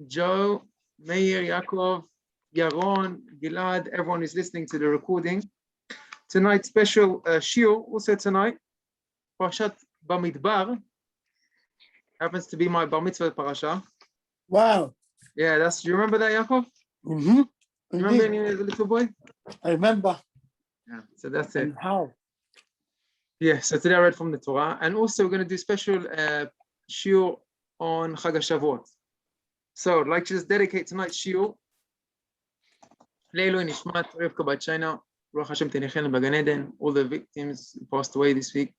Joe, Meir, Yaakov, Yaron, Gilad, everyone is listening to the recording. Tonight's special Shiur, also tonight, Parashat Bamidbar, happens to be my Bar Mitzvah parasha. Wow. Yeah, do you remember that, Yaakov? Mm-hmm. You remember when you were a little boy? I remember. Yeah, so that's it. And how? Yeah, so today I read from the Torah, and also we're going to do special Shiur on Chag HaShavuot. So I'd like to just dedicate tonight's Shiur Leilu Nishmat Rivka Bat Shaina, Baruch Hashem Tenechenu B'Gan Eden, all the victims who passed away this week,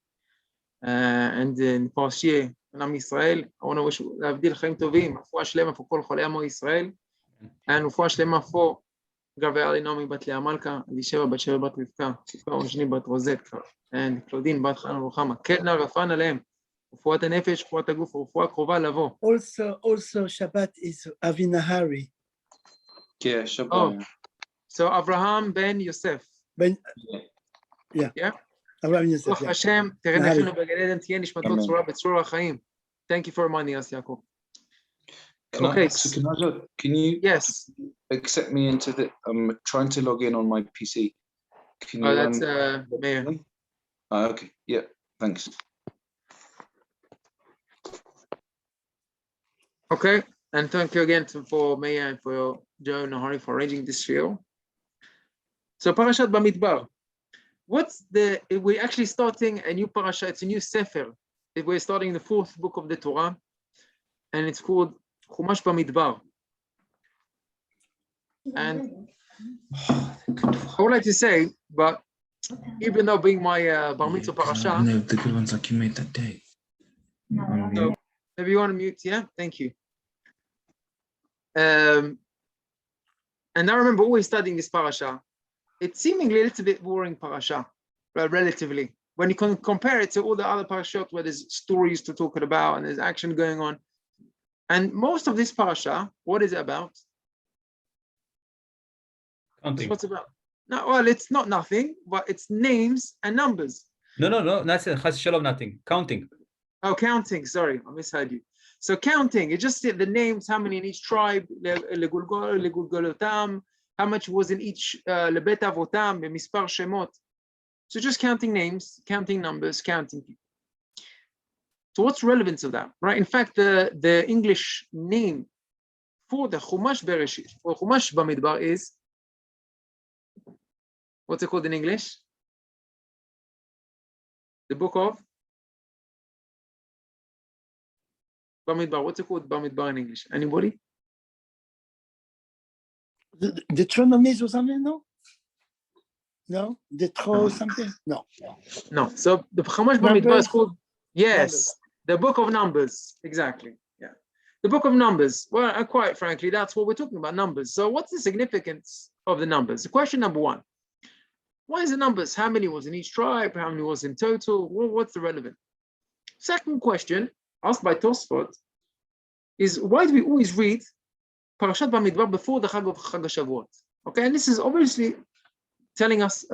and in past year, Am Yisrael. I want to wish להבדיל חיים טובים, רפואה שלמה for כל חולי עמו ישראל, and רפואה שלמה for גבי אלי נעמי בת לאה מלכה, אלישבע בת שבע בת רבקה, שפחה ונשני בת רוזט, and קלודין בת חנה רוחמה, קטנה רפאן עליהם, רפואת הנפש, רפואת הגוף, רפואה קרובה לבוא. Also Shabbat is Avinahari. Yeah, Shabbat. Oh, so Avraham ben Yosef. Yeah. Avraham Yosef. ברוך השם, תרנכנו בגן עדן, תהיה נשמתו צרורה בצרור החיים. Thank you for reminding us, Yaakov. Can you Yes. accept me into the? I'm trying to log in on my PC. Can you? Oh, that's Meir. Okay. Yeah. Thanks. Okay, and thank you again for Meir and for Joe Nahari for arranging this show. So Parashat Bamidbar. We're actually starting a new parasha. It's a new sefer. We're starting the fourth book of the Torah, and it's called Chumash Bamidbar. And I would like to say, but even though being my Bar Mitzvah parasha, the good ones like you made that day. so maybe you want to mute, yeah? Thank you. And I remember always studying this parasha. It's seemingly a little bit boring parasha, relatively. When you can compare it to all the other parashot where there's stories to talk about and there's action going on. And most of this parasha, what is it about? Counting. What's it about? No, well, it's not nothing, but it's names and numbers. No, nothing. Chas shalom, nothing. Counting. Oh, counting. Sorry, I misheard you. So counting, it just said the names, how many in each tribe, legulgolotam, how much was in each lebet avotam, mispar shemot. So just counting names, counting numbers, counting people. So what's the relevance of that, right? In fact, the English name for the Chumash Bereshit, or Chumash Bamidbar is, what's it called in English? The book of Bamidbar. What's it called Bamidbar in English? Anybody? Deuteronomy or something? No? Detro something? No. No. So the Chumash Bamidbar is called, yes, the book of numbers. Exactly. Yeah. The book of numbers. Well, quite frankly, that's what we're talking about, numbers. So what's the significance of the numbers? Question number one. Why is the numbers? How many was in each tribe? How many was in total? Well, what's the relevant? Second question, asked by Tosfot, is why do we always read Parashat Bamidbar before the Chag of Chag HaShavuot? Okay, and this is obviously telling us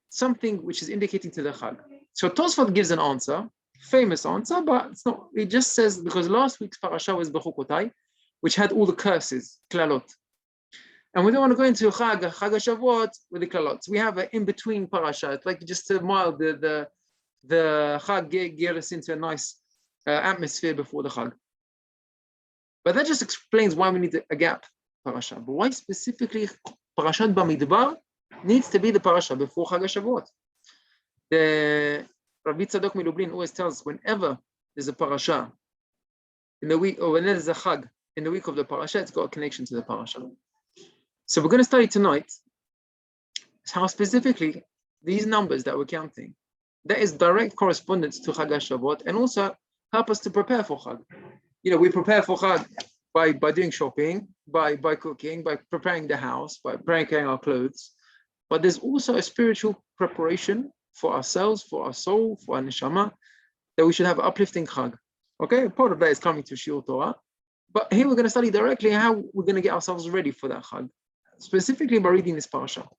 something which is indicating to the Chag. So Tosfot gives an answer, famous answer, but it's not. It just says because last week's parasha was Bechukotai, which had all the curses, klalot, and we don't want to go into Chag HaShavuot with the klalot. So we have an in-between parasha, it's like just to mild the Chag get us into a nice atmosphere before the Chag. But that just explains why we need a gap parasha. But why specifically Parashat Bamidbar needs to be the parasha before Chag HaShavuot? The Rabbi Tzadok Milublin always tells us whenever there's a parasha in the week, or when there's a Chag in the week of the parasha, it's got a connection to the parasha. So we're going to study tonight how specifically these numbers that we're counting, there is direct correspondence to Chag HaShavuot and also help us to prepare for Chag. You know, we prepare for Chag by doing shopping, by cooking, by preparing the house, by preparing our clothes. But there's also a spiritual preparation for ourselves, for our soul, for our neshama, that we should have uplifting Chag. Okay, part of that is coming to Shiur Torah. But here we're going to study directly how we're going to get ourselves ready for that Chag, specifically by reading this parasha.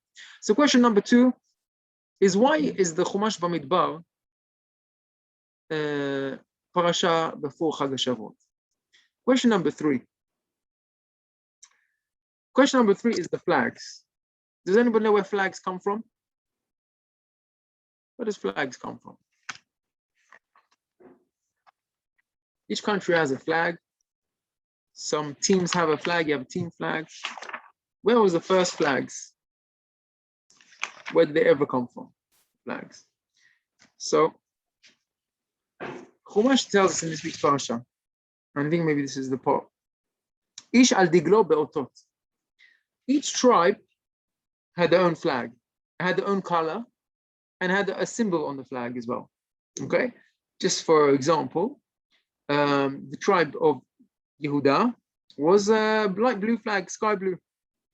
So question number two is why is the Chumash Bamidbar parasha before Chag HaShavuot? Question number three. Question number 3 is the flags. Does anybody know where flags come from? Where does flags come from? Each country has a flag. Some teams have a flag. You have a team flag. Where was the first flags? Where did they ever come from? Flags. So, Chumash tells us in this week's Parashat, I think maybe this is the part. Ish al diglo be'otot. Each tribe had their own flag, had their own color, and had a symbol on the flag as well. Okay? Just for example, the tribe of Yehuda was a light blue flag, sky blue.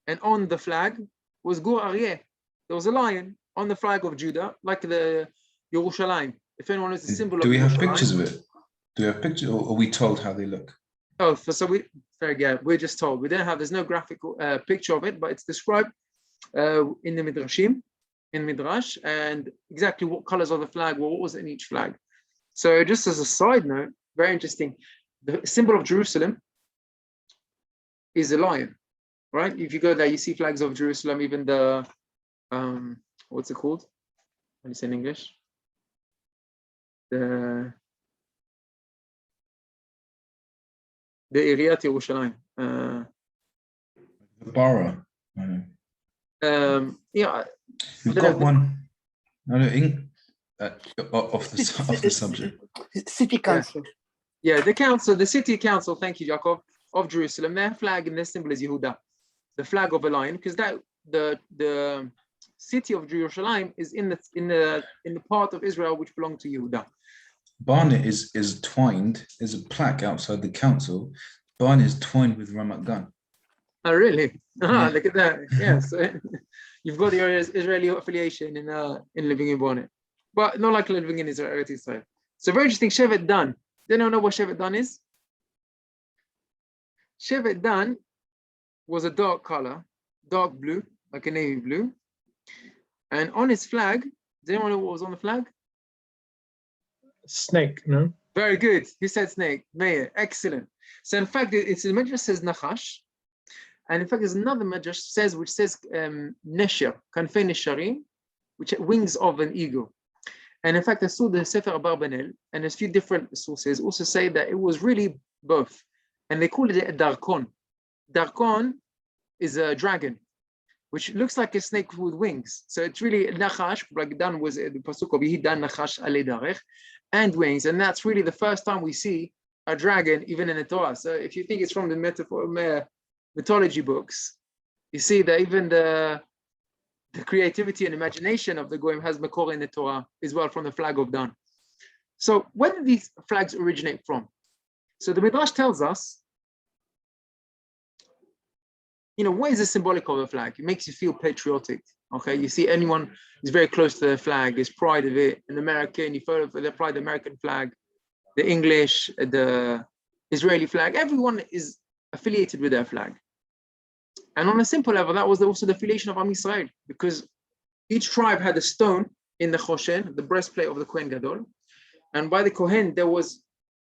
And on the flag was Gur Aryeh. There was a lion on the flag of Judah, like the Yerushalayim. If anyone knows the symbol Do of we have Yerushalayim. pictures of it? Do we have pictures, or are we told how they look? Oh, we're just told. We don't have, there's no graphical picture of it, but it's described in the Midrashim, in Midrash, and exactly what colors of the flag were, what was in each flag. So just as a side note, very interesting, the symbol of Jerusalem is a lion, right? If you go there, you see flags of Jerusalem, even the, what's it called? What do you say in English? The Iriyat Yerushalayim. The borough. Yeah. We've got one. No, off the subject. City council. Yeah, the city council, thank you, Jacob, of Jerusalem, their flag and their symbol is Yehuda, the flag of a lion, because that the city of Jerusalem is in the part of Israel which belonged to Yehuda. Barnet is twined. There's a plaque outside the council. Barnet is twined with Ramat Gan. Oh, really? Yeah. Look at that. Yeah, so you've got your Israeli affiliation in living in Barnet, but not like living in Israel. So very interesting. Shevet Dan. They don't know what Shevet Dan is. Shevet Dan was a dark color, dark blue, like a navy blue. And on his flag, does anyone know what was on the flag? Snake, no? Very good. You said snake. Meir, excellent. So in fact, it's the Midrash says Nachash. And in fact, there's another Midrash which says Nesher, Kanfei Nesharim, which wings of an eagle. And in fact, I saw the Sefer Abarbanel, and there's a few different sources also say that it was really both. And they call it a Darkon. Darkon is a dragon, which looks like a snake with wings. So it's really Nachash, like Dan was the Pasuk of Yehi Dan Nachash Ale Darech, and wings. And that's really the first time we see a dragon, even in the Torah. So if you think it's from the mythology books, you see that even the creativity and imagination of the Goyim has Makor in the Torah as well, from the flag of Dan. So where did these flags originate from? So the Midrash tells us, what is the symbolic of a flag? It makes you feel patriotic. Okay, you see anyone who's very close to the flag, there's pride of it. An American, you follow the pride, the American flag, the English, the Israeli flag, everyone is affiliated with their flag. And on a simple level, that was also the affiliation of Am Yisrael, because each tribe had a stone in the Choshen, the breastplate of the Kohen Gadol. And by the Kohen, there was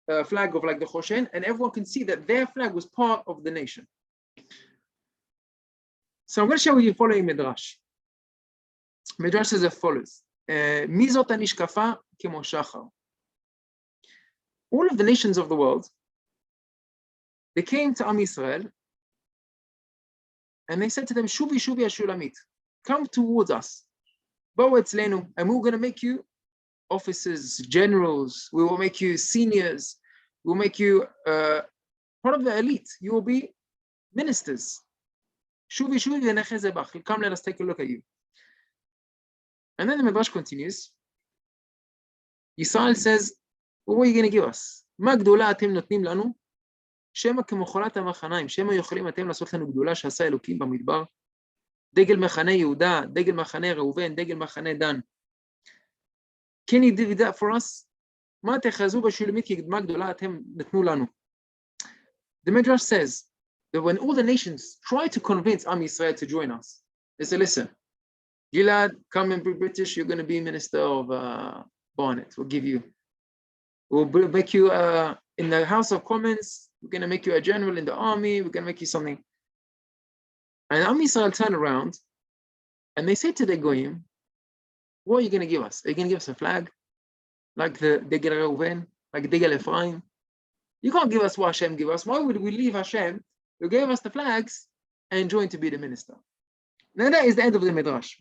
a flag of like the Choshen, and everyone can see that their flag was part of the nation. So I'm going to share with you the following Midrash. Midrash says as follows. Mizot anishkafa kemo shachar. All of the nations of the world, they came to Am Yisrael, and they said to them, Shuvi Shuvi Ashulamit, come towards us. Bo etzlenu, and we're going to make you officers, generals, we will make you seniors, we'll make you part of the elite, you will be ministers. Shuvi Shuvi v'nechezebach, come, let us take a look at you. And then the Midrash continues. Yisrael says, well, what are you going to give us? Ma gdola atem notnim lanu? שמא כמחולת המחניים, שמא יכולים אתם לעשות לנו גדולה שעשה אלוקים במדבר, דגל מחנה יהודה, דגל מחנה ראובן, דגל מחנה דן. Can you do that for us? מה תחזו בשולמית כקדמה גדולה אתם נתנו לנו? The Midrash says that when all the nations try to convince Am Yisrael to join us, they say, listen, Gilad, come and be British, you're going to be minister of Barnet, we'll make you in the House of Commons, we're going to make you a general in the army, we're going to make you something. And Am Yisrael turn around and they say to the Goyim, what are you going to give us? Are you going to give us a flag? Like the Degel Reuven, like Degel Ephraim? You can't give us what Hashem gave us. Why would we leave Hashem, who gave us the flags, and join to be the minister? Now that is the end of the Midrash.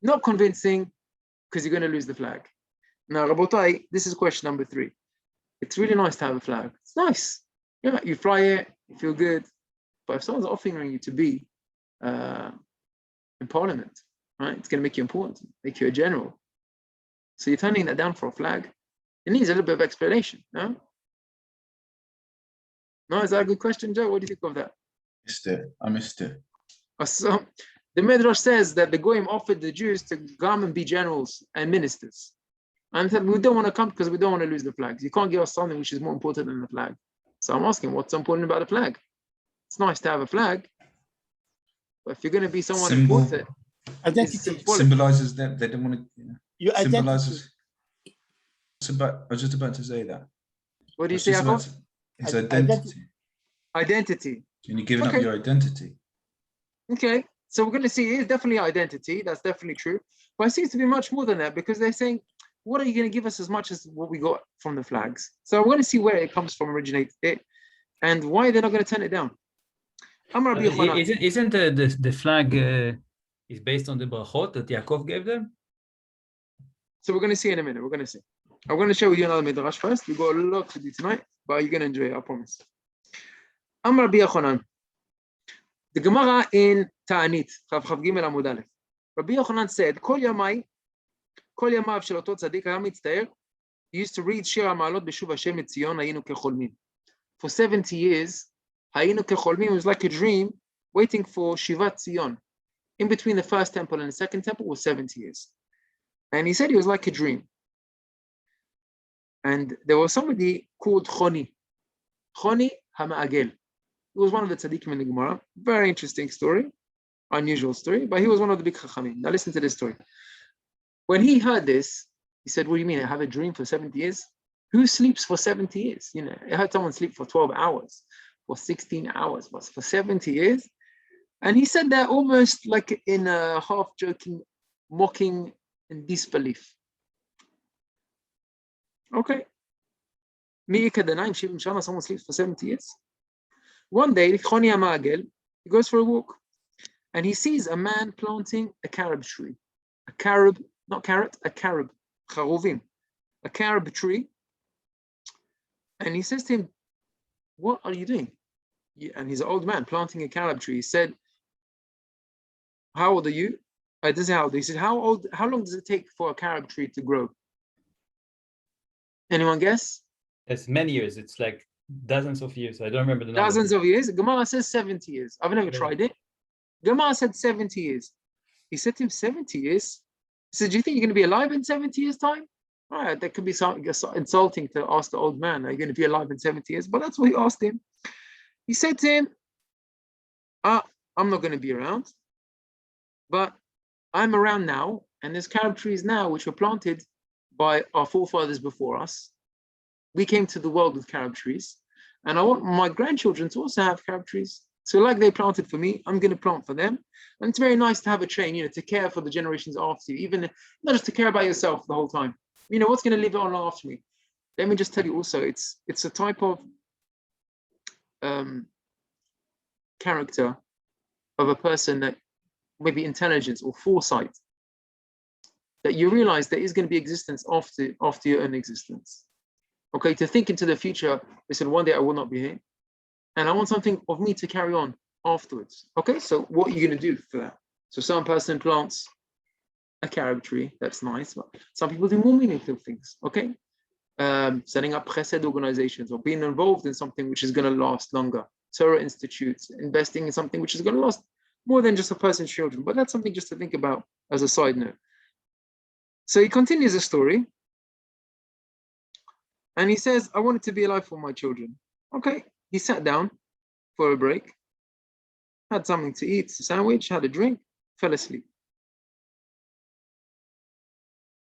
Not convincing, because you're going to lose the flag. Now, Rabotai, this is question number 3. It's really nice to have a flag. It's nice. Yeah, you fly it, you feel good. But if someone's offering you to be in parliament, right, it's going to make you important, make you a general. So you're turning that down for a flag. It needs a little bit of explanation, no? No, is that a good question, Joe? What do you think of that? I missed it. So the Midrash says that the Goyim offered the Jews to come and be generals and ministers. And said, we don't want to come because we don't want to lose the flags. You can't give us something which is more important than the flag. So I'm asking, what's so important about the flag? It's nice to have a flag, but if you're going to be someone important, identity symbolizes that they don't want to. Your Symbolizes. I was just about to say that. What do you say, Yaakov? It's identity. Identity. And you're giving up your identity. Okay, so we're going to see it is definitely identity. That's definitely true. But it seems to be much more than that, because they're saying, what are you going to give us as much as what we got from the flags? So we're going to see where it comes from, originates it, and why they're not going to turn it down. Isn't the flag is based on the brachot that Yaakov gave them? So we're going to see in a minute. We're going to see. I'm going to share with you another midrash first. We've got a lot to do tonight, but you're going to enjoy it, I promise. Amar Rabbi Yochanan. The Gemara in Ta'anit, Chav Gimel Amud Aleph. Rabbi Yochanan said, Kol Yamav shel oto tzadik haya mitztaer. He used to read Shir HaMa'alot b'shuv Hashem etzion hayinu kecholmin. For 70 years, hayinu kecholmin was like a dream waiting for Shivat Zion. In between the first temple and the second temple was 70 years. And he said he was like a dream. And there was somebody called Choni HaMa'agel. He was one of the tzaddikim in the Gemara. Very interesting story, unusual story, but he was one of the big chachamim. Now listen to this story. When he heard this, he said, what do you mean, I have a dream for 70 years? Who sleeps for 70 years? You know, I heard someone sleep for 12 hours, for 16 hours, but for 70 years. And he said that almost like in a half-joking, mocking, and disbelief. Okay. Someone sleeps for 70 years. One day, Choni HaMa'agel, he goes for a walk, and he sees a man planting a carob tree. A carob, not carrot, a carob, charuvim, a carob tree. And he says to him, what are you doing? And he's an old man planting a carob tree. He said, how old are you? This is how old. He said, how long does it take for a carob tree to grow? Anyone guess? It's many years. It's like dozens of years. I don't remember the number. Dozens of years. Gemara says 70 years. I've never tried it. Gemara said 70 years. He said to him, 70 years? He said, do you think you're going to be alive in 70 years' time? All right, that could be insulting to ask the old man, are you going to be alive in 70 years? But that's what he asked him. He said to him, I'm not going to be around, but I'm around now, and there's carob trees now which were planted by our forefathers before us. We came to the world with carob trees, and I want my grandchildren to also have carob trees. So like they planted for me, I'm going to plant for them. And it's very nice to have a chain, to care for the generations after you, even not just to care about yourself the whole time. What's going to live on after me? Let me just tell you also, it's a type of character of a person that maybe intelligence or foresight, that you realize there is going to be existence after your own existence. Okay, to think into the future, listen, one day I will not be here, and I want something of me to carry on afterwards. Okay, so what are you going to do for that? So some person plants a carob tree, that's nice, but some people do more meaningful things, okay? Setting up chesed organizations or being involved in something which is going to last longer. Torah institutes, investing in something which is going to last more than just a person's children, but that's something just to think about as a side note. So he continues the story, and he says, I wanted to be alive for my children. Okay, he sat down for a break, had something to eat, a sandwich, had a drink, fell asleep.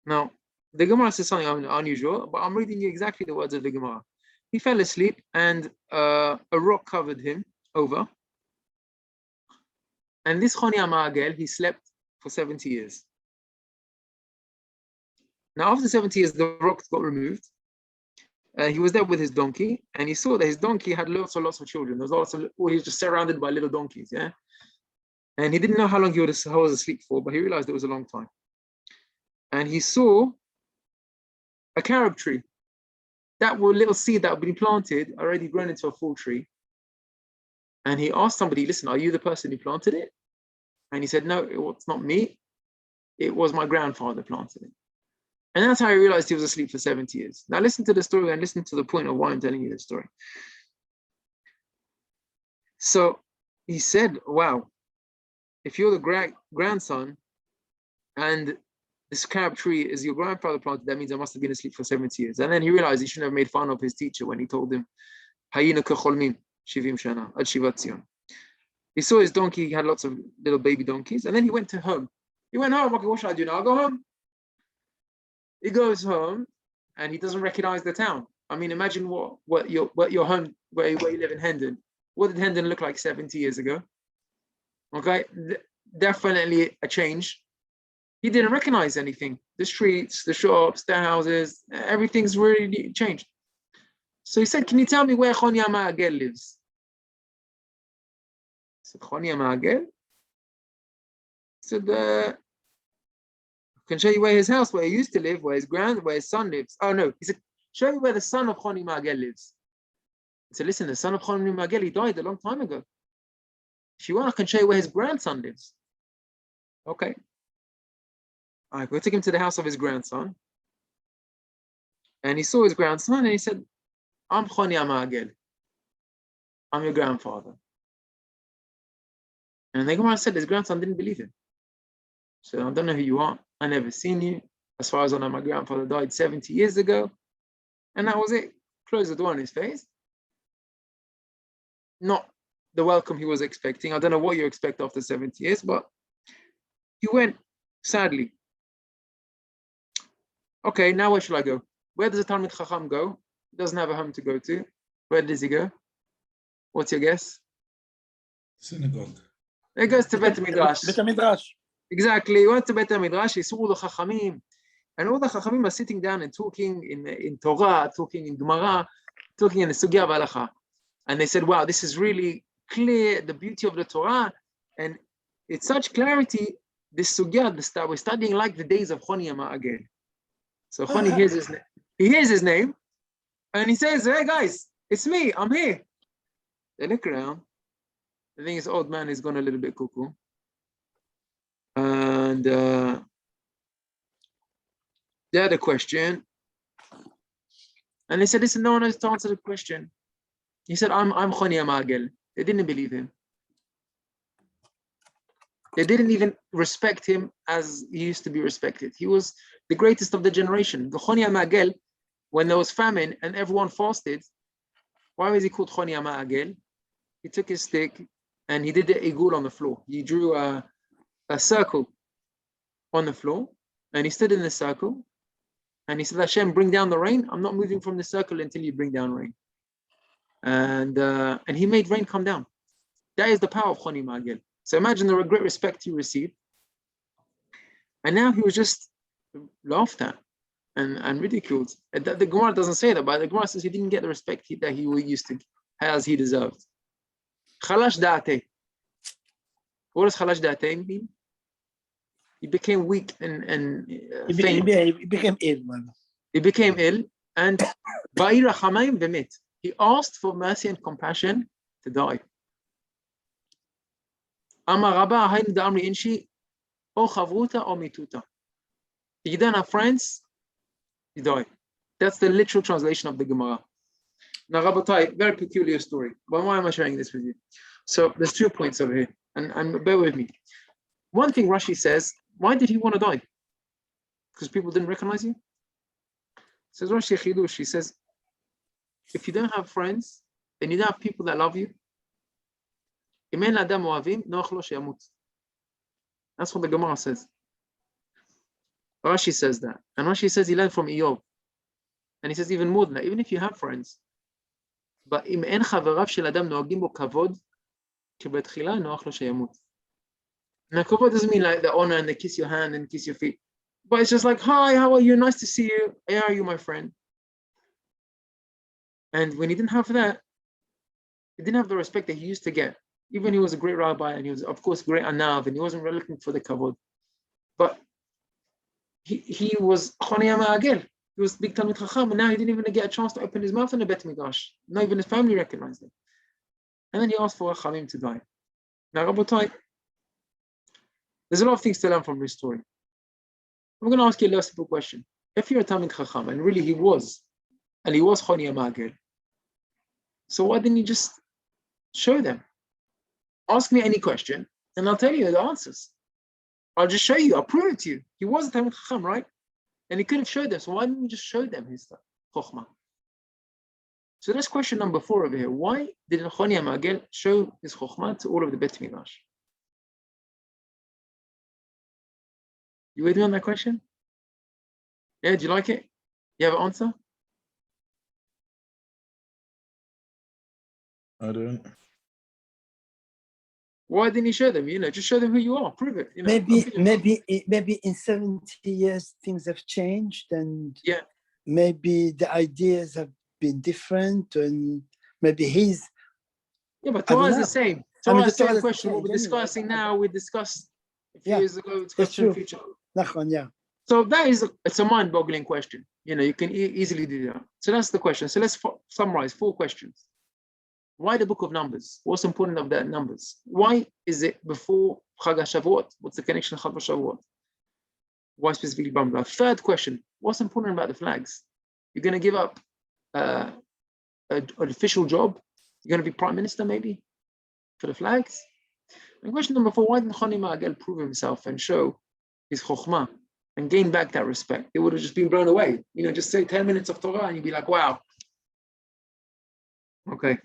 Now, the Gemara says something unusual, but I'm reading you exactly the words of the Gemara. He fell asleep, and a rock covered him over, And this Choni HaMa'agel, he slept for 70 years. Now, after 70 years, the rock got removed. He was there with his donkey, and he saw that his donkey had lots and lots of children. There was lots of, he was just surrounded by little donkeys, yeah? And he didn't know how long he was asleep for, but he realized it was a long time. And he saw a carob tree. That little seed that had been planted, already grown into a full tree. And he asked somebody, listen, are you the person who planted it? And he said, no, it's not me. It was my grandfather planted it. And that's how he realized he was asleep for 70 years. Now listen to the story and listen to the point of why I'm telling you this story. So he said, wow, if you're the grandson and this carob tree is your grandfather planted, that means I must have been asleep for 70 years. And then he realized he shouldn't have made fun of his teacher when he told him, Hayina kecholmim, 70 shana, ad shivat zion. He saw his donkey, he had lots of little baby donkeys, and then he went to home. He went home, okay, what should I do now? I'll go home. He goes home and he doesn't recognize the town. I mean, imagine what your home, where you live in Hendon. What did Hendon look like 70 years ago? Okay, definitely a change. He didn't recognize anything. The streets, the shops, the houses, everything's really changed. So he said, can you tell me where Choni HaMa'agel lives? I said, Choni HaMa'agel? He said, I can show you where his house, where he used to live, where his son lives. Oh no, he said, show me where the son of Choni HaMa'agel lives. He said, listen, the son of Choni HaMa'agel, he died a long time ago. If you want, I can show you where his grandson lives. Okay. All right, we took him to the house of his grandson. And he saw his grandson and he said, I'm Choni HaMa'agel. I'm your grandfather. And the Gemara said his grandson didn't believe him. So I don't know who you are. I never seen you. As far as I know, my grandfather died 70 years ago. And that was it. Closed the door on his face. Not the welcome he was expecting. I don't know what you expect after 70 years, but he went, sadly. Okay, now where should I go? Where does a Talmid Chacham go? He doesn't have a home to go to. Where does he go? What's your guess? Synagogue. He goes to Bet Midrash. Bet Midrash. Exactly. He went to Bet Midrash. He saw all the Chachamim. And all the Chachamim are sitting down and talking in Torah, talking in Gemara, talking in the Sugya Balacha. And they said, wow, this is really clear, the beauty of the Torah. And it's such clarity, this Sugya that we're studying like the days of Choni HaMa'agel. So Choni hears his name. He hears his name. And he says, hey guys, it's me, I'm here. They look around. I think his old man is gone a little bit cuckoo. And they had a question. And they said, listen, no one knows to answer the question. He said, I'm Choni HaMa'agel. They didn't believe him. They didn't even respect him as he used to be respected. He was the greatest of the generation. The Choni HaMa'agel, when there was famine and everyone fasted, why was he called Choni HaMa'agel? He took his stick and he did the igul on the floor. He drew a circle on the floor and he stood in the circle and he said, Hashem, bring down the rain. I'm not moving from the circle until you bring down rain. And he made rain come down. That is the power of Choni HaMa'agel. So imagine the great respect he received. And now he was just laughed at and ridiculed. The Gemara doesn't say that, but the Gemara says he didn't get the respect that he used to, as he deserved. Chalash da'ateh. What does chalash da'ateh mean? He became weak and faint. He became ill. He became ill and ba'ir hamayim v'met. He asked for mercy and compassion to die. Amar Rabba hainu da'amri inshi o chavruta o mituta. You don't have friends, you die. That's the literal translation of the Gemara. Now, Rabbatai, very peculiar story. But why am I sharing this with you? So there's 2 points over here, and bear with me. One thing Rashi says, why did he want to die? Because people didn't recognize you? Says Rashi Chidush, he says, if you don't have friends, and you don't have people that love you, that's what the Gemara says. Rashi says that. And Rashi says he learned from Eov. And he says even more than that, even if you have friends, but אם אין חבריו של אדם נוהגים בו כבוד, כבתחילה נוח לו שימות. Now, kavod doesn't mean like the honor and they kiss your hand and kiss your feet. But it's just like, hi, how are you? Nice to see you. How are you, my friend? And when he didn't have that, he didn't have the respect that he used to get. Even he was a great rabbi and he was, of course, great anav, and he wasn't really looking for the kavod. But he was chonei ma'agel. He was big Talmid Chacham, and now he didn't even get a chance to open his mouth in the Bet Midrash. Not even his family recognized him. And then he asked for a Chamim to die. Now, Rabotai, there's a lot of things to learn from this story. I'm going to ask you a little simple question. If you're a Talmid Chacham, and really he was chonei ma'agel, so why didn't you just show them? Ask me any question, and I'll tell you the answers. I'll just show you. I'll prove it to you. He was a Talmid Chacham, right? And he could have showed them. So why didn't you just show them his chokhmah? So that's question number 4 over here. Why didn't chonei ma'agel show his chokhmah to all of the Bet Midrash? You with me on that question? Yeah, do you like it? You have an answer? I don't. Why didn't he show them? Just show them who you are. Prove it. Maybe in 70 years things have changed, and Yeah. maybe the ideas have been different, and maybe he's. Yeah, but I don't Torah is the know. same. I mean, Torah is the same doesn't question. What we're change anyway. discussing now, we discussed a few Yeah, years ago. that's Discussed in the true. future. Nachon, yeah. So it's a mind-boggling question. You can easily do that. So that's the question. So let's summarize 4 questions. Why the book of Numbers? What's important of that Numbers? Why is it before Chag HaShavuot? What's the connection of Chag HaShavuot? Why specifically Bamidbar? 3rd question, what's important about the flags? You're going to give up an official job? You're going to be prime minister maybe for the flags? And question number 4, why didn't chonei ma'agel prove himself and show his chokhmah and gain back that respect? It would have just been blown away. Just say 10 minutes of Torah and you'd be like, wow. Okay.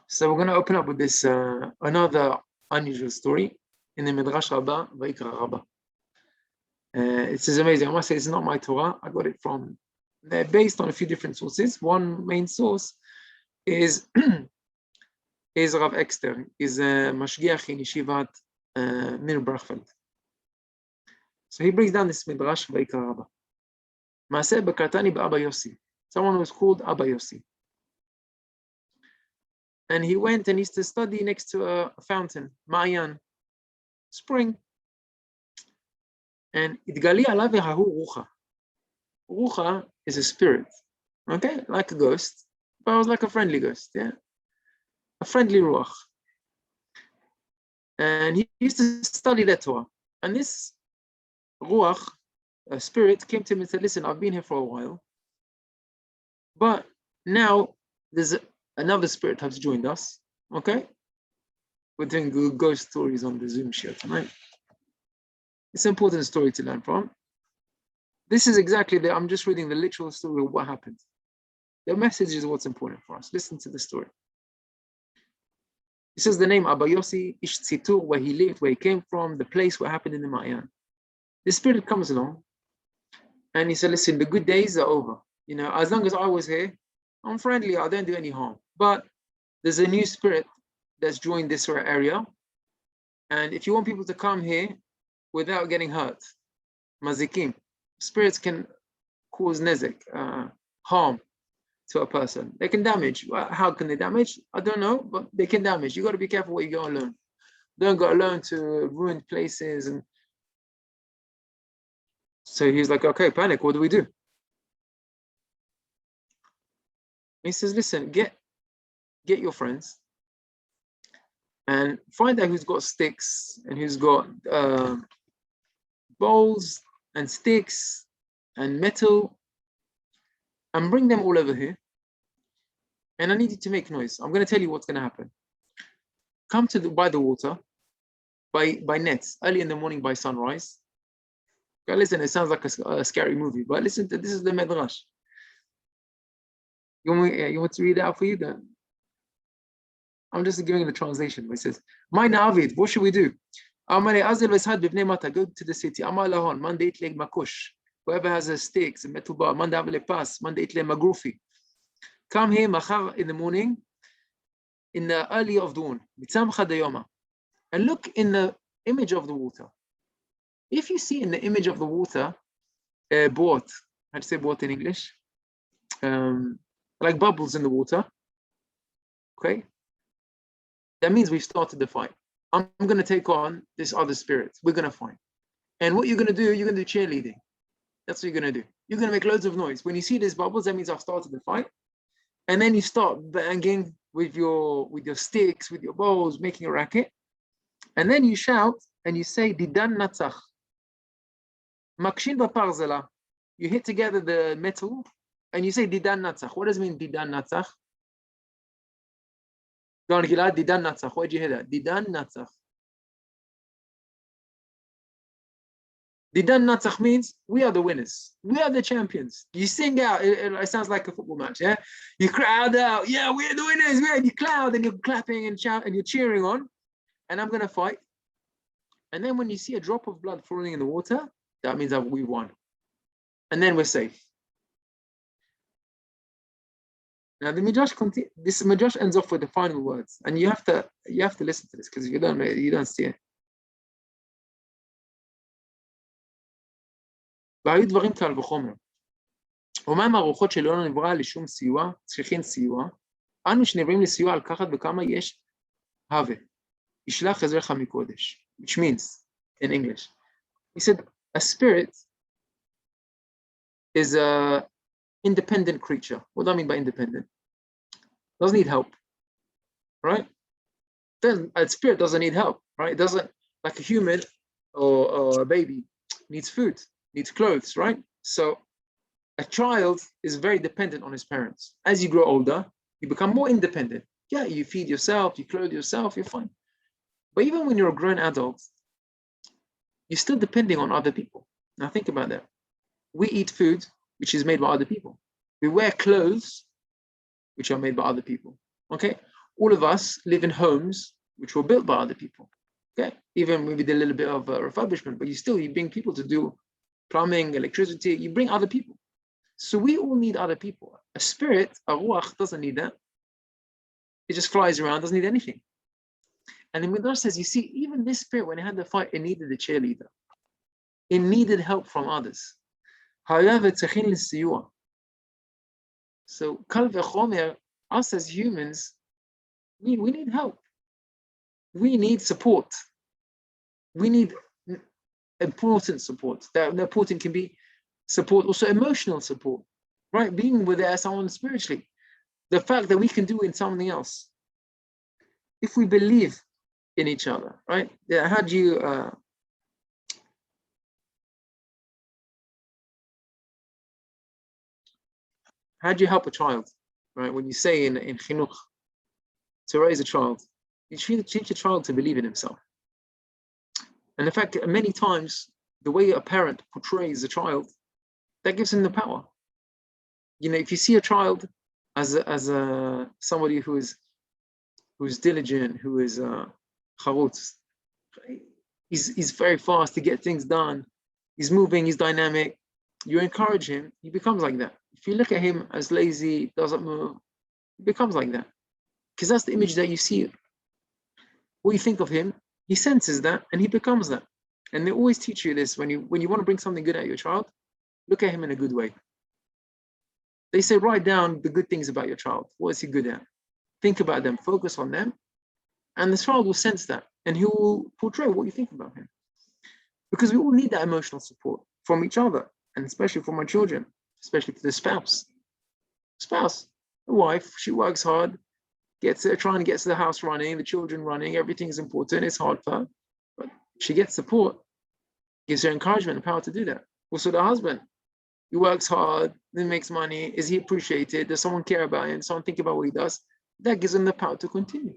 So we're going to open up with this another unusual story in the Midrash Rabbah, Vayikra Rabbah. It's amazing. I must say it's not my Torah. I got it from, they're based on a few different sources. One main source is Rav Ekster, is a Mashgiach in Yeshivat Mir Brachfeld. So he brings down this Midrash Vayikra Rabbah. Maaseh Bekartani Ba'Abba Yossi. Someone who was called Abba Yossi. And he went and used to study next to a fountain, Ma'ayan, spring. And Itgali alav hahu rucha. Rucha is a spirit, okay, like a ghost, but it was like a friendly ghost, yeah, a friendly ruach. And he used to study that Torah. And this ruach, a spirit, came to him and said, "Listen, I've been here for a while, but now there's another spirit has joined us, okay? We're doing ghost stories on the Zoom show tonight. It's an important story to learn from. This is exactly I'm just reading the literal story of what happened. The message is what's important for us. Listen to the story. It says the name Abba Yossi, Ish Tzitur, where he lived, where he came from, the place where happened in the Ma'ayan. The spirit comes along and he said, listen, the good days are over. As long as I was here, I'm friendly, I don't do any harm. But there's a new spirit that's joined this area. And if you want people to come here without getting hurt, mazikim, spirits can cause nezek, harm to a person. They can damage. How can they damage? I don't know, but they can damage. You got to be careful where you go alone. Don't go alone to ruined places. And so he's like, okay, panic, what do we do? He says, listen, get your friends and find out who's got sticks and who's got bowls and sticks and metal, and bring them all over here. And I need you to make noise. I'm going to tell you what's going to happen. Come by the water, by nets, early in the morning by sunrise. Okay, listen, it sounds like a scary movie, but listen, this is the Midrash. You want to read it out for you then? I'm just giving the translation. It says, my Navid, what should we do? Go to the city. Whoever has a stick, a metal bar, come here in the morning, in the early of dawn, and look in image of the water. If you see in the image of the water, boat, how do you say boat in English? Like bubbles in the water, okay? That means we've started the fight. I'm going to take on this other spirit. We're going to fight. And what you're going to do, you're going to do cheerleading. That's what you're going to do. You're going to make loads of noise. When you see these bubbles, that means I've started the fight. And then you start banging with your sticks, with your bowls, making a racket. And then you shout and you say, Didan Natzach. Makshin Baparzela. You hit together the metal and you say, Didan Natzach. What does it mean, Didan Natzach? Go on, Gilad, Didan Natzach. Where'd you hear that? Didan Natzach. Didan Natzach means we are the winners. We are the champions. You sing out. It sounds like a football match, yeah? You crowd out, yeah, we're the winners. And you cloud and you're clapping and shout and you're cheering on. And I'm going to fight. And then when you see a drop of blood falling in the water, that means that we won. And then we're safe. Now the Midrash this Midrash ends off with the final words, and you have to listen to this because if you don't see it. והיו דברים קל וחומר. אומנם הרוחות שלא נברא לשום סיוע, צריכים סיוע, אנו שנבראים לסיוע על כחת וכמה יש הווה. ישלח עזרך מקודש. Which means, in English, he said, a spirit is a independent creature. What do I mean by independent? Doesn't need help, right? Then a spirit doesn't need help, right? It doesn't, like a human or a baby needs food, needs clothes, right? So a child is very dependent on his parents. As you grow older, you become more independent. Yeah, you feed yourself, you clothe yourself, you're fine. But even when you're a grown adult, you're still depending on other people. Now think about that. We eat food, which is made by other people. We wear clothes, which are made by other people, okay? All of us live in homes, which were built by other people, okay? Even maybe a little bit of refurbishment, but you bring people to do plumbing, electricity, you bring other people. So we all need other people. A spirit, a ruach, doesn't need that. It just flies around, doesn't need anything. And the Midrash says, you see, even this spirit, when it had the fight, it needed a cheerleader. It needed help from others. So, Kal v'chomer, us as humans, we need help. We need support. We need important support. That important can be support, also emotional support, right? Being with someone spiritually. The fact that we can do in something else. If we believe in each other, right? Yeah, how do you help a child, right? When you say in chinuch, to raise a child, you teach a child to believe in himself. And in fact, many times, the way a parent portrays a child, that gives him the power. You know, if you see a child as somebody who is diligent, who is charutz, he's very fast to get things done. He's moving, he's dynamic. You encourage him, he becomes like that. If you look at him as lazy, doesn't move, he becomes like that. Because that's the image that you see. What you think of him, he senses that and he becomes that. And they always teach you this when you want to bring something good out of your child, look at him in a good way. They say write down the good things about your child. What is he good at? Think about them, focus on them, and the child will sense that and he will portray what you think about him. Because we all need that emotional support from each other, and especially from our children, especially for the spouse. The wife, she works hard, trying to get the house running, the children running, everything's important, it's hard for her. But she gets support, gives her encouragement and power to do that. Also the husband, he works hard, then makes money, is he appreciated, does someone care about him, someone think about what he does? That gives him the power to continue.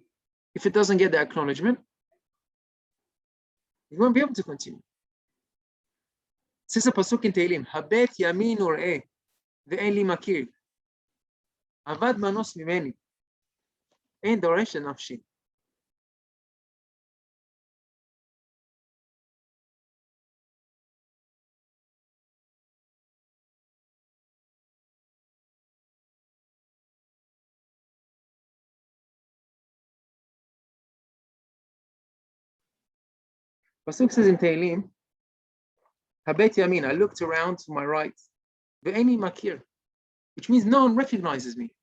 If it doesn't get that acknowledgement, he won't be able to continue. Says a pasuk in Tehillim, Habet yamin ur'eh, ve'en li makir. Avad manos mimeni. Ein doresh nafshi. Pasuk says in Tehillim, Habet Yamin, I looked around to my right, Ve'eni makir, which means no one recognizes me.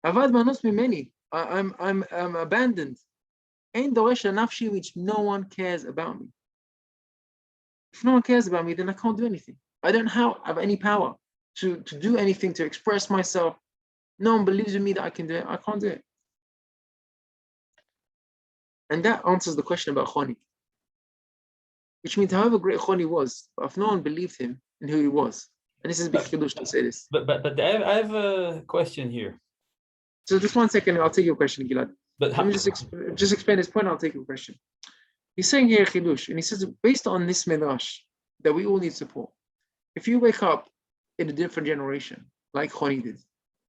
Avad manos mimeni, I'm abandoned. Ein doresh nafshi, which no one cares about me. If no one cares about me, then I can't do anything. I don't have any power to do anything, to express myself. No one believes in me that I can do it. I can't do it. And that answers the question about Khani. Which means however great Khani was, but if no one believed him and who he was, and this is big chidush to say this. But I have a question here. So just 1 second, I'll take your question, Gilad. But Let me just explain this point, I'll take your question. He's saying here chidush, and he says, based on this midrash, that we all need support. If you wake up in a different generation, like Khani did,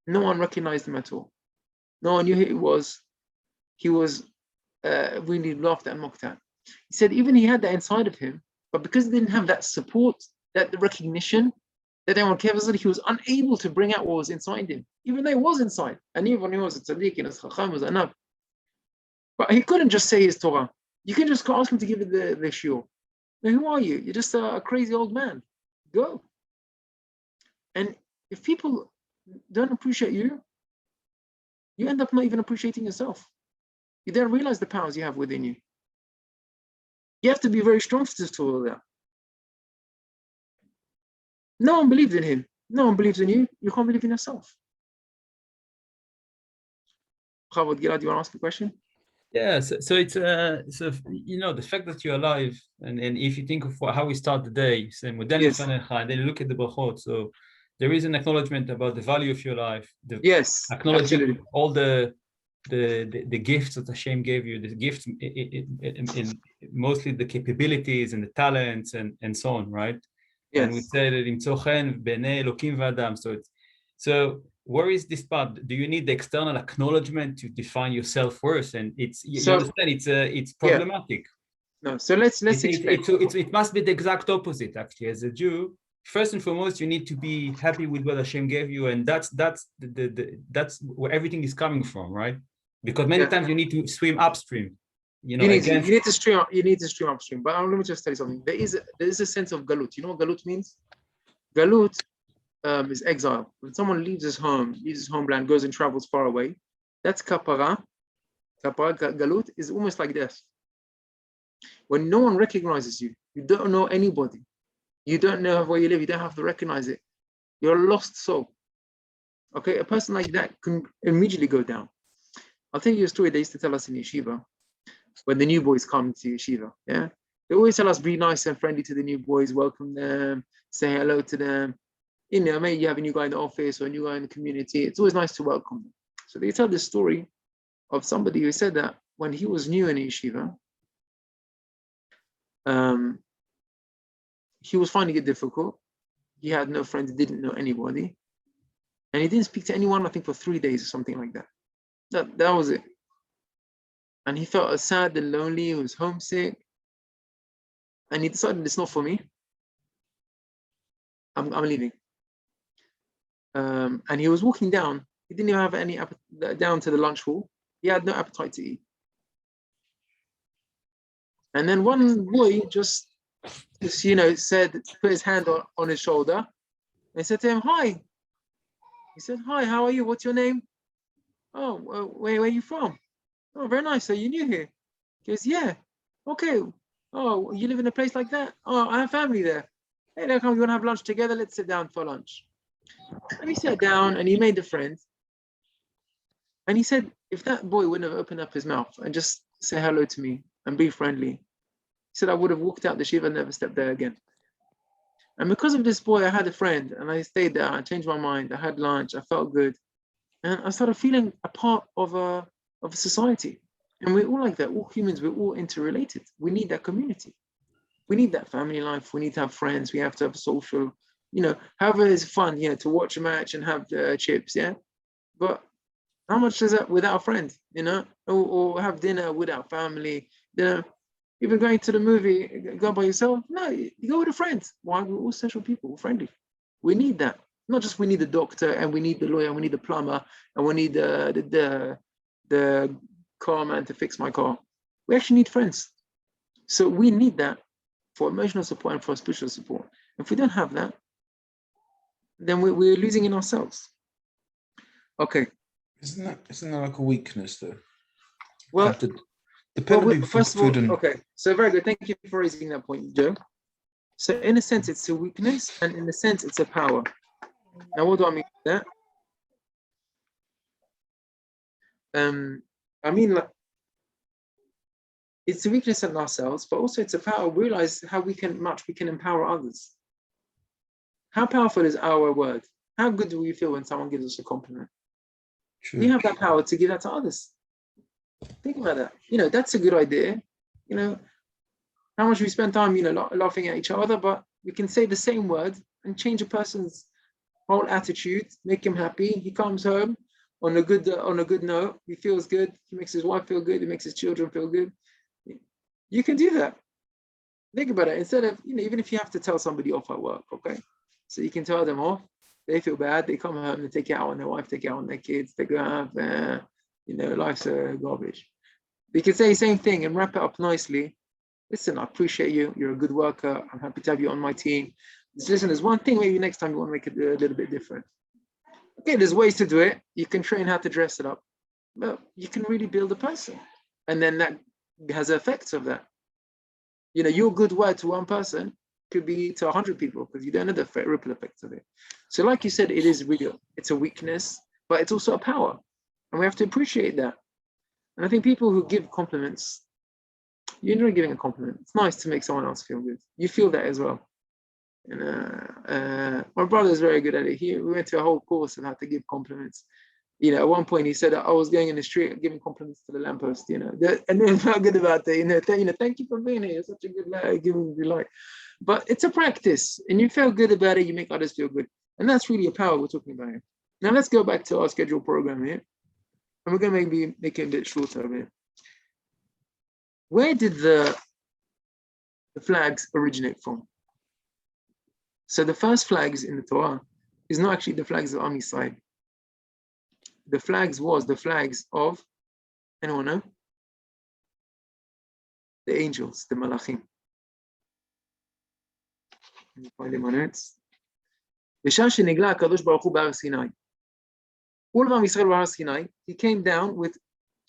no one recognized him at all. No one knew who he was. He was really laughed and mocked at. He said even he had that inside of him, but because he didn't have that support, that recognition, that anyone cared about, he was unable to bring out what was inside him, even though it was inside. And even he was a tzaddik and his chacham was enough. But he couldn't just say his Torah. You can just ask him to give it the shiur. Now, who are you? You're just a crazy old man. Go. And if people don't appreciate you, you end up not even appreciating yourself. You don't realize the powers you have within you. You have to be very strong to all that. No one believed in him. No one believes in you. You can't believe in yourself. Chavod, Gilad, do you want to ask a question? Yeah, so it's so the fact that you're alive, and if you think of how we start the day, say Modan Lefanecha, and then you look at the brachot, so there is an acknowledgement about the value of your life. Acknowledging absolutely all the gifts that Hashem gave you, the gifts in mostly the capabilities and the talents and so on, right? Yes. And we say that in Tzochen B'nei Elokim V'Adam. So where is this part? Do you need the external acknowledgement to define your self-worth? And you understand it's problematic. Yeah. No, so let's explain. It must be the exact opposite, actually. As a Jew, first and foremost, you need to be happy with what Hashem gave you, and that's where everything is coming from, right? Because many times you need to swim upstream. You need to stream upstream. But let me just tell you something. There is a sense of galut. You know what galut means? Galut is exile. When someone leaves his home, leaves his homeland, goes and travels far away, that's kapara. Kapara, galut, is almost like death. When no one recognizes you, you don't know anybody, you don't know where you live, you don't have to recognize it, you're a lost soul. Okay, a person like that can immediately go down. I'll tell you a story they used to tell us in yeshiva when the new boys come to yeshiva. Yeah, they always tell us be nice and friendly to the new boys, welcome them, say hello to them. Maybe you have a new guy in the office or a new guy in the community. It's always nice to welcome them. So they tell this story of somebody who said that when he was new in yeshiva, he was finding it difficult. He had no friends, didn't know anybody, and he didn't speak to anyone, I think, for 3 days or something like that. That was it. And he felt sad and lonely. He was homesick, and he decided it's not for me. I'm leaving. And he was walking down. He didn't even have any down to the lunch hall. He had no appetite to eat. And then one boy just said, put his hand on his shoulder and said to him, "Hi." He said, "Hi, how are you? What's your name?" "Oh, where are you from?" "Oh, very nice. So you new here?" He goes, "Yeah." "Okay. Oh, you live in a place like that?" "Oh, I have family there." "Hey, now come, you want to have lunch together? Let's sit down for lunch." And he sat down and he made a friend. And he said, if that boy wouldn't have opened up his mouth and just say hello to me and be friendly, he said, I would have walked out the shiva and never stepped there again. And because of this boy, I had a friend and I stayed there. I changed my mind. I had lunch. I felt good. And I started feeling a part of a society. And we're all like that. All humans, we're all interrelated. We need that community. We need that family life. We need to have friends. We have to have social, however it's fun, to watch a match and have chips, yeah? But how much is that without a friend, or have dinner without family, even going to the movie, go by yourself? No, you go with a friend. Why? We're all social people, we're friendly. We need that. Not just we need the doctor and we need the lawyer, and we need the plumber, and we need the car man to fix my car. We actually need friends. So we need that for emotional support and for spiritual support. If we don't have that, then we're losing in ourselves. Okay. Isn't that like a weakness though? Well, first of all, okay. So very good. Thank you for raising that point, Joe. So in a sense, it's a weakness, and in a sense, it's a power. Now, what do I mean by that? I mean, like, it's a weakness in ourselves, but also it's a power. Realize how we can empower others. How powerful is our word? How good do we feel when someone gives us a compliment? True. We have that power to give that to others. Think about that. That's a good idea. How much we spend time, laughing at each other, but we can say the same word and change a person's whole attitude, make him happy. He comes home on a good note. He feels good. He makes his wife feel good. He makes his children feel good. You can do that. Think about it. Instead of, even if you have to tell somebody off at work, okay? So you can tell them off. They feel bad. They come home, they take it out on their wife, take it out on their kids. They go out, life's garbage. You can say the same thing and wrap it up nicely. Listen, I appreciate you. You're a good worker. I'm happy to have you on my team. Listen, there's one thing, maybe next time you want to make it a little bit different. Okay, there's ways to do it. You can train how to dress it up. But you can really build a person. And then that has effects of that. Your good word to one person could be to 100 people because you don't know the ripple effects of it. So like you said, it is real. It's a weakness, but it's also a power. And we have to appreciate that. And I think people who give compliments, you enjoy giving a compliment. It's nice to make someone else feel good. You feel that as well. And my brother is very good at it. We went to a whole course on how to give compliments. At one point he said I was going in the street giving compliments to the lamppost, and then felt good about that. Thank you for being here. You're such a good guy, giving me light. But it's a practice, and you feel good about it. You make others feel good, and that's really a power we're talking about here. Now let's go back to our scheduled program here, and we're going to maybe make it a bit shorter here. Where did the flags originate from? So the first flags in the Torah is not actually the flags of Am Yisrael. The flags of, anyone know? The angels, the Malachim. Let me find them on notes. בשעה שנגלה הקדוש ברוך הוא בהר סיני. All of Am Yisrael בהר Sinai, he came down with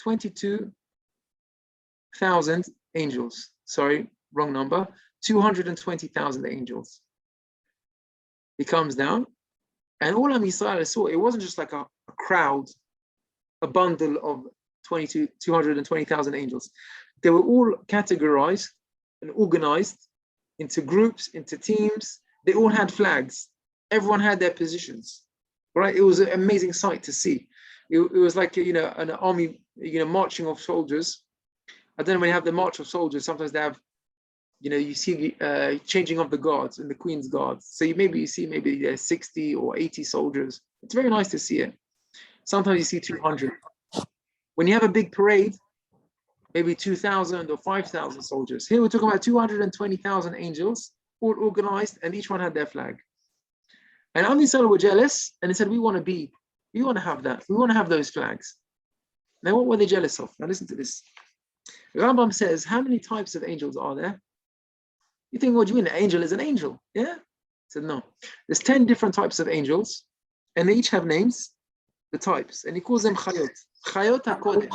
22,000 angels. Sorry, wrong number. 220,000 angels. He comes down, and all Am Yisrael saw, it wasn't just like a crowd, a bundle of 220,000 angels. They were all categorized and organized into groups, into teams. They all had flags. Everyone had their positions, right? It was an amazing sight to see. It was like, an army, marching of soldiers. I don't know, when you have the march of soldiers, sometimes they have, you see the changing of the guards and the Queen's guards. So you see 60 or 80 soldiers. It's very nice to see it. Sometimes you see 200. When you have a big parade, maybe 2,000 or 5,000 soldiers. Here we're talking about 220,000 angels, all organized, and each one had their flag. And Am Yisrael were jealous, and they said, we want to have that. We want to have those flags. Now, what were they jealous of? Now, listen to this. Rambam says, how many types of angels are there? You think, what do you mean? An angel is an angel. Yeah? He said, no. There's 10 different types of angels, and they each have names, the types, and he calls them chayot. Chayot HaKodesh.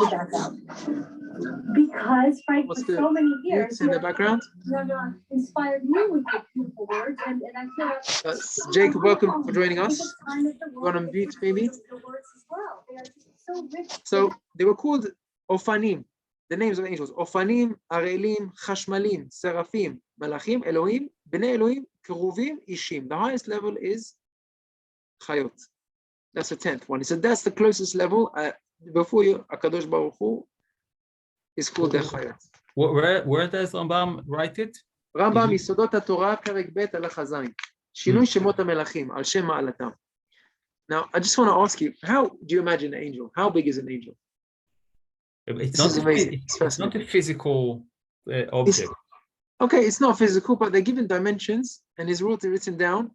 Because, Frank, for so many years, in the background. Inspired me with the beautiful words, and I feel Jacob, welcome for joining us. You want to mute, maybe? So they were called Ofanim, the names of angels. Ofanim, Arelim, Chashmalim, Seraphim, Malachim, Elohim, Bnei Elohim, Keruvim, Ishim. The highest level is Chayot. That's the 10th one. He said that's the closest level. Before you, Akadosh Baruch Hu is called the Chayot. Where does Rambam write it? Rambam Yisodot HaTorah, Perek Bet, Alach Hazayin. Shinui Shemot HaMelachim, Al Shem Ma'alatam. Now, I just want to ask you, how do you imagine an angel? How big is an angel? It's not a physical object. Okay, it's not physical, but they're given dimensions, and it's written down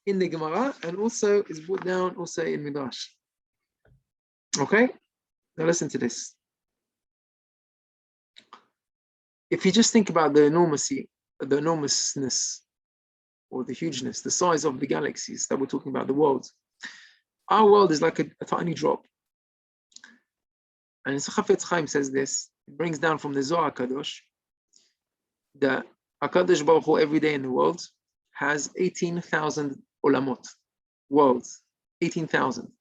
in the Gemara, and also is brought down also in Midrash. Okay? Now listen to this. if you just think about the enormousness, or the hugeness, the size of the galaxies that we're talking about, the world. Our world is like a tiny drop. And Chafetz Chaim says this, it brings down from the Zohar Kadosh, that HaKadosh Baruch Hu every day in the world has 18,000 olamot, worlds, 18,000.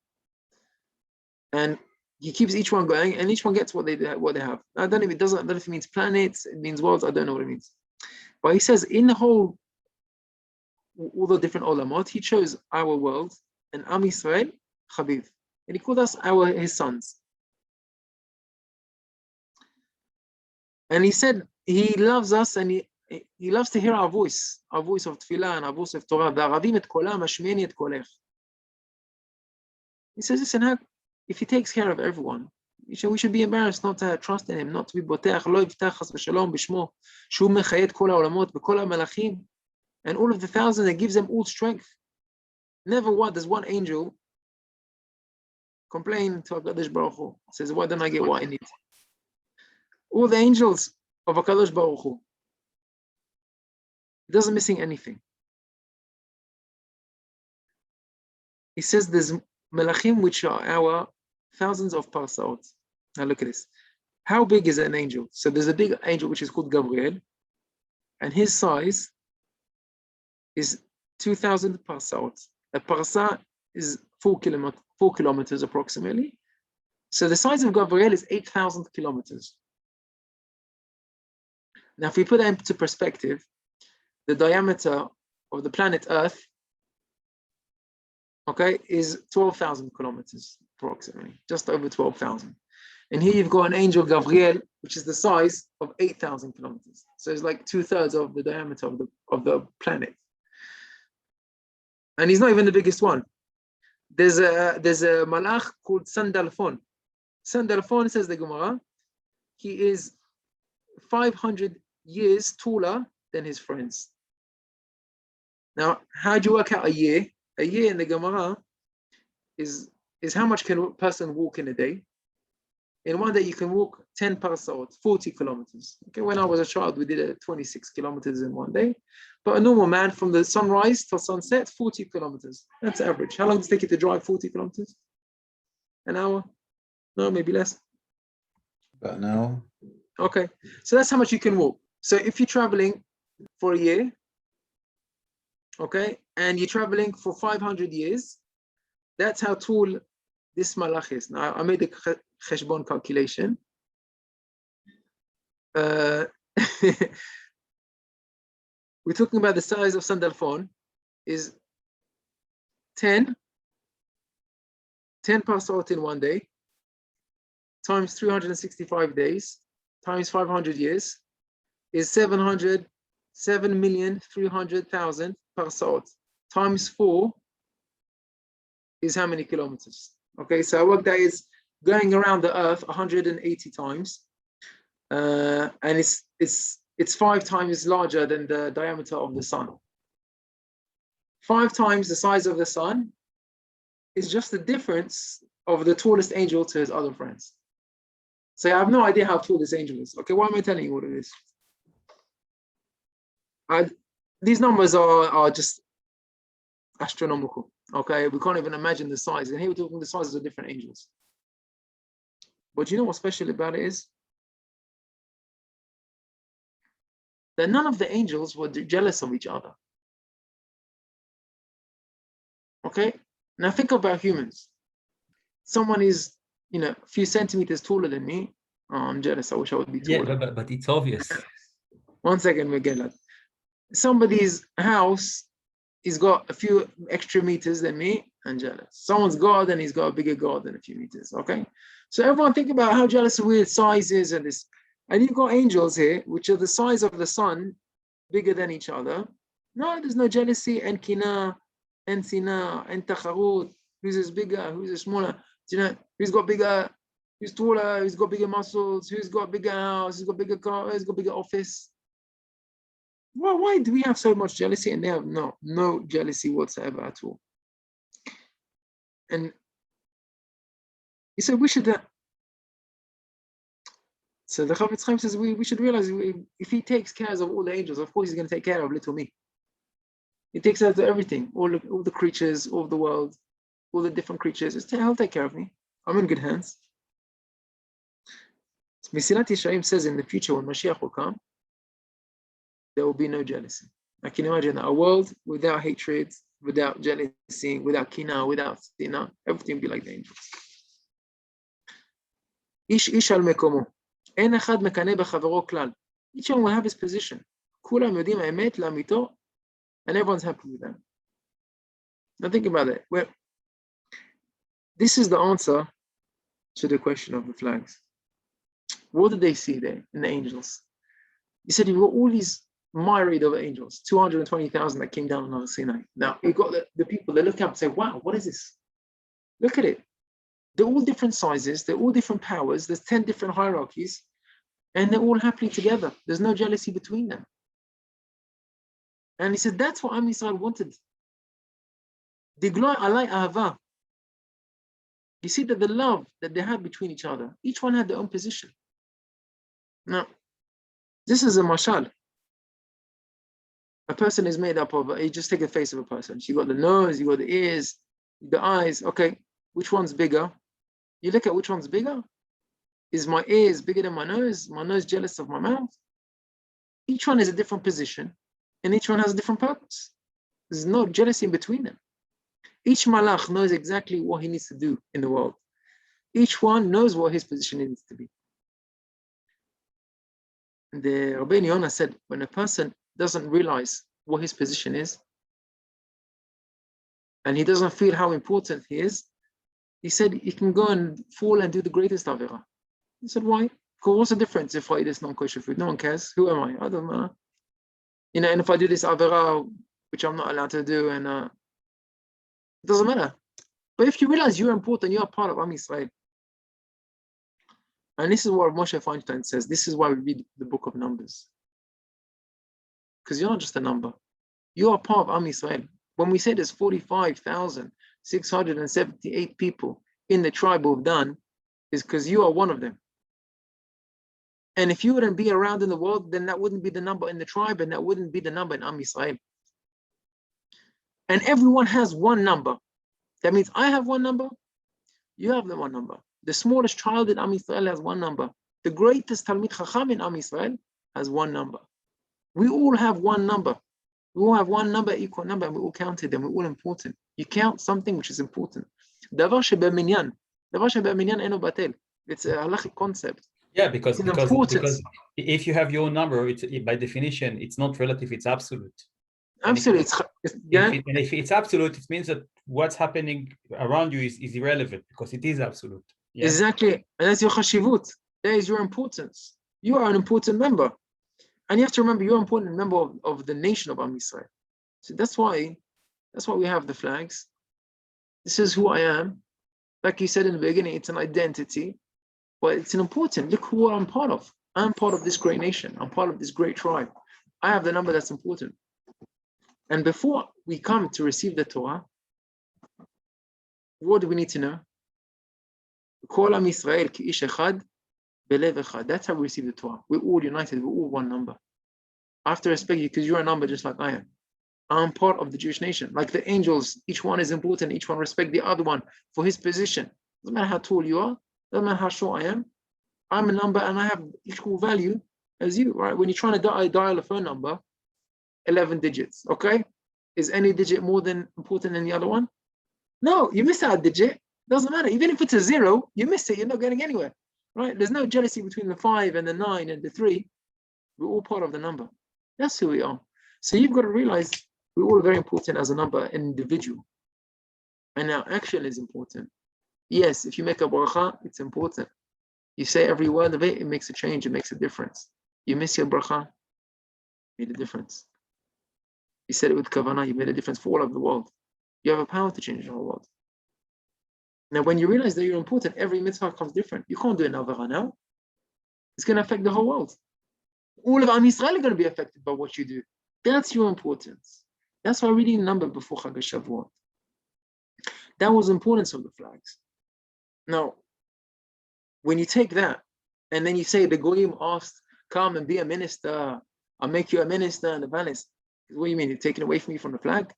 And he keeps each one going, and each one gets what they have. I don't know if it doesn't, I don't know if it means planets, it means worlds, I don't know what it means. But he says in the whole, all the different olamot, he chose our world, and Am Yisrael, Chaviv. And he called us his sons. And he said he loves us, and he loves to hear our voice of tefillah and our voice of Torah. V'aravim et kolam, hashmeini et kolech. He says, listen, if he takes care of everyone, we should be embarrassed not to trust in him, not to be boteach, lo yiftach chas v'shalom b'shmo, shu mechayet kol ha'olamot v'kol ha'malachim, and all of the thousands that gives them all strength. Never does one angel complain to HaKadosh Baruch Hu. Says, why don't I get what I need? All the angels of HaKadosh Baruch Hu, he doesn't missing anything. He says there's Melachim, which are our thousands of parsaot. Now look at this. How big is an angel? So there's a big angel which is called Gabriel, and his size is 2,000 parsaot. A parsa is 4 kilometers approximately. So the size of Gabriel is 8,000 kilometers. Now, if we put that into perspective, the diameter of the planet Earth, okay, is 12,000 kilometers approximately, just over 12,000. And here you've got an angel Gabriel, which is the size of 8,000 kilometers. So it's like 2/3 of the diameter of the planet. And he's not even the biggest one. There's a malach called Sandalphon. Sandalphon, says the Gemara, he is 500 years taller than his friends. Now, how do you work out a year? A year in the Gemara is how much can a person walk in a day? In one day, you can walk 10 parasot, 40 kilometers. Okay, when I was a child, we did 26 kilometers in one day. But a normal man, from the sunrise till sunset, 40 kilometers. That's average. How long does it take you to drive 40 kilometers? An hour? No, maybe less. About an hour. Okay, so that's how much you can walk. So if you're traveling for a year, okay, and you're traveling for 500 years, that's how tall this malach is. Now, I made a cheshbon calculation. We're talking about the size of Sandalphon is 10 parasot in one day, times 365 days, times 500 years, is 7,300,000 parasot, times 4 is how many kilometers? Okay, so I worked that is going around the earth 180 times, and it's 5 times larger than the diameter of the sun. 5 times the size of the sun is just the difference of the tallest angel to his other friends. So I have no idea how tall this angel is. Okay, why am I telling you what it is? These numbers are just astronomical. Okay, we can't even imagine the size. And here we're talking the sizes of different angels. But you know what's special about it is that none of the angels were jealous of each other. Okay, now think about humans. Someone is, a few centimeters taller than me. Oh, I'm jealous. I wish I would be taller. Yeah, but it's obvious. 1 second, Miguel. Somebody's house, he's got a few extra meters than me, and jealous. Someone's garden, he's got a bigger garden, a few meters. Okay, so everyone think about how jealous weird sizes and this. And you've got angels here, which are the size of the sun, bigger than each other. No, there's no jealousy and kina and sina and tacharut. Who's is bigger? Who's is smaller? Who's got bigger? Who's taller? Who's got bigger muscles? Who's got bigger house? Who's got bigger car? Who's got bigger office? Well, why do we have so much jealousy? And they have no jealousy whatsoever at all. And he said we should. So the Chafetz Chaim says we should realize if he takes care of all the angels, of course he's going to take care of little me. He takes care of everything, all the creatures, all the world, all the different creatures. He'll take care of me. I'm in good hands. Mesilat Yesharim says in the future when Mashiach will come, there will be no jealousy. I can imagine a world without hatred, without jealousy, without kina, without sina, everything will be like the angels. Ish ish al mekomo. En echad mekane b'chavero klal. Each one will have his position. Kulam yodim ha'emet la'amito, and everyone's happy with that. Now think about it. Well, this is the answer to the question of the flags. What did they see there in the angels? He said you've got all these myriad of angels, 220,000 that came down on Mount Sinai. Now you've got the people that look up and say, wow, what is this? Look at it. They're all different sizes, they're all different powers, there's 10 different hierarchies, and they're all happily together. There's no jealousy between them. And he said, that's what Am Yisrael wanted. Digloy alai ahava. You see that the love that they had between each other, each one had their own position. Now, this is a mashal. A person is made up of, you just take the face of a person. You got the nose, you got the ears, the eyes. Okay, which one's bigger? You look at which one's bigger. Is my ears bigger than my nose? My nose jealous of my mouth? Each one is a different position, and each one has a different purpose. There's no jealousy in between them. Each malach knows exactly what he needs to do in the world. Each one knows what his position needs to be. The Rabbi Netanel said, when a person doesn't realize what his position is, and he doesn't feel how important he is, he said he can go and fall and do the greatest avera. He said, why? Because what's the difference if I eat this non-kosher food? No one cares. Who am I? I don't know. And if I do this avera, which I'm not allowed to do, and it doesn't matter. But if you realize you're important, you're a part of Am Yisrael. And this is what Moshe Feinstein says. This is why we read the book of Numbers. Because you're not just a number. You're a part of Am Yisrael. When we say there's 45,678 people in the tribe of Dan, is because you are one of them. And if you wouldn't be around in the world, then that wouldn't be the number in the tribe, and that wouldn't be the number in Am Yisrael. And everyone has one number. That means I have one number, you have the one number. The smallest child in Am Yisrael has one number. The greatest Talmid Chacham in Am Yisrael has one number. We all have one number. We all have one number, equal number, and we all counted them. We're all important. You count something which is important. Davar shebeminyan. Davar shebeminyan eno batel. It's a halachic concept. Yeah, because if you have your number, it's by definition, it's not relative, it's absolute. Absolutely. If it's absolute, it means that what's happening around you is irrelevant because it is absolute. Yeah? Exactly. And that's your chashivut. That is your importance. You are an important member. And you have to remember you're an important member of the nation of Am Yisrael. So that's why we have the flags. This is who I am. Like you said in the beginning, it's an identity, but it's an important, look who I'm part of. I'm part of this great nation. I'm part of this great tribe. I have the number that's important. And before we come to receive the Torah, what do we need to know? Kol Am Yisrael ki ish echad belev echad. That's how we receive the Torah. We're all united. We're all one number. I have to respect you because you're a number just like I am. I'm part of the Jewish nation. Like the angels, each one is important. Each one respect the other one for his position. Doesn't matter how tall you are. Doesn't matter how short I am. I'm a number and I have equal value as you, right? When you're trying to dial a phone number, 11 digits, okay? Is any digit more important than the other one? No, you miss out a digit. Doesn't matter. Even if it's a 0, you miss it. You're not getting anywhere, right? There's no jealousy between the 5 and the 9 and the 3. We're all part of the number. That's who we are. So you've got to realize we're all very important as a number, an individual. And our action is important. Yes, if you make a bracha, it's important. You say every word of it, it makes a change, it makes a difference. You miss your bracha, made a difference. You said it with kavanah, you made a difference for all of the world. You have a power to change the whole world. Now, when you realize that you're important, every mitzvah comes different. You can't do an avera now. It's going to affect the whole world. All of Am Yisrael are going to be affected by what you do. That's your importance. That's why reading the number before Chag HaShavuot. That was the importance of the flags. Now, when you take that And then you say the goyim asked, come and be a minister. I'll make you a minister in the palace. What do you mean? You're taking away from me from the flag?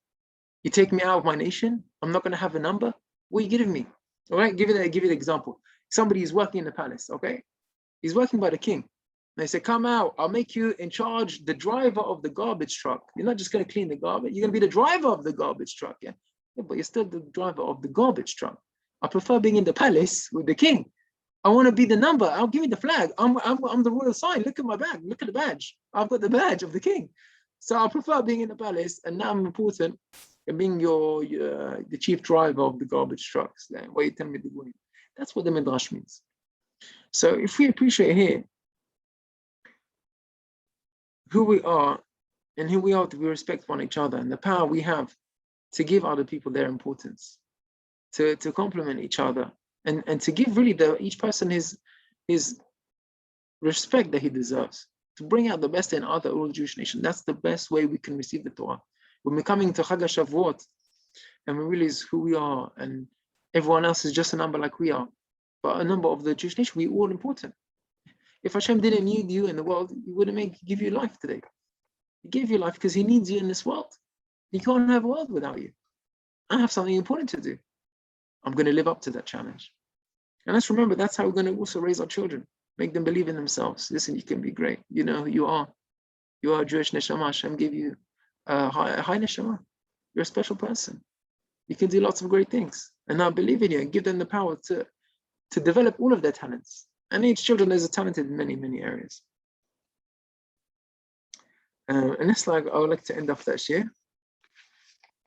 You take me out of my nation? I'm not going to have a number? What are you giving me? All right, give you an example. Somebody is working in the palace, okay? He's working by the king. And they say, come out, I'll make you in charge, the driver of the garbage truck. You're not just going to clean the garbage, you're going to be the driver of the garbage truck, yeah? But you're still the driver of the garbage truck. I prefer being in the palace with the king. I want to be the number. I'll give me the flag. I'm the royal sign. Look at my bag. Look at the badge. I've got the badge of the king. So I prefer being in the palace, and now I'm important and being the chief driver of the garbage trucks. What you tell me to do. That's what the midrash means. So if we appreciate here who we are and who we are, to respect one each other and the power we have to give other people their importance, to complement each other, and to give really each person his respect that he deserves, to bring out the best in all the Jewish nation. That's the best way we can receive the Torah. When we're coming to Chag HaShavuot and we realize who we are, and everyone else is just a number like we are, but a number of the Jewish nation, we're all important. If Hashem didn't need you in the world, He wouldn't give you life today. He gave you life because He needs you in this world. He can't have a world without you. I have something important to do. I'm going to live up to that challenge. And let's remember, that's how we're going to also raise our children. Make them believe in themselves. Listen, you can be great. You know who you are. You are a Jewish neshama. Hashem gave you a high neshama. You're a special person. You can do lots of great things. And now believe in you and give them the power to develop all of their talents. And each children is talented in many, many areas. And that's I would like to end off that share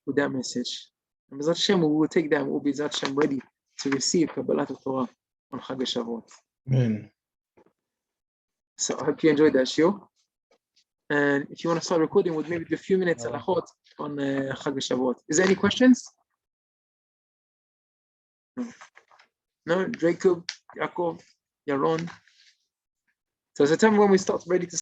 with that message. And B'ezrat Hashem, we will take that and we'll be B'ezrat Hashem ready to receive Kabbalat Torah on Chag HaShavuot. Amen. So I hope you enjoyed that shiur. And if you want to start recording, with maybe a few minutes on Chag HaShavuot. Is there any questions? No? Jacob, Yaakov, Yaron. So it's a time when we start ready to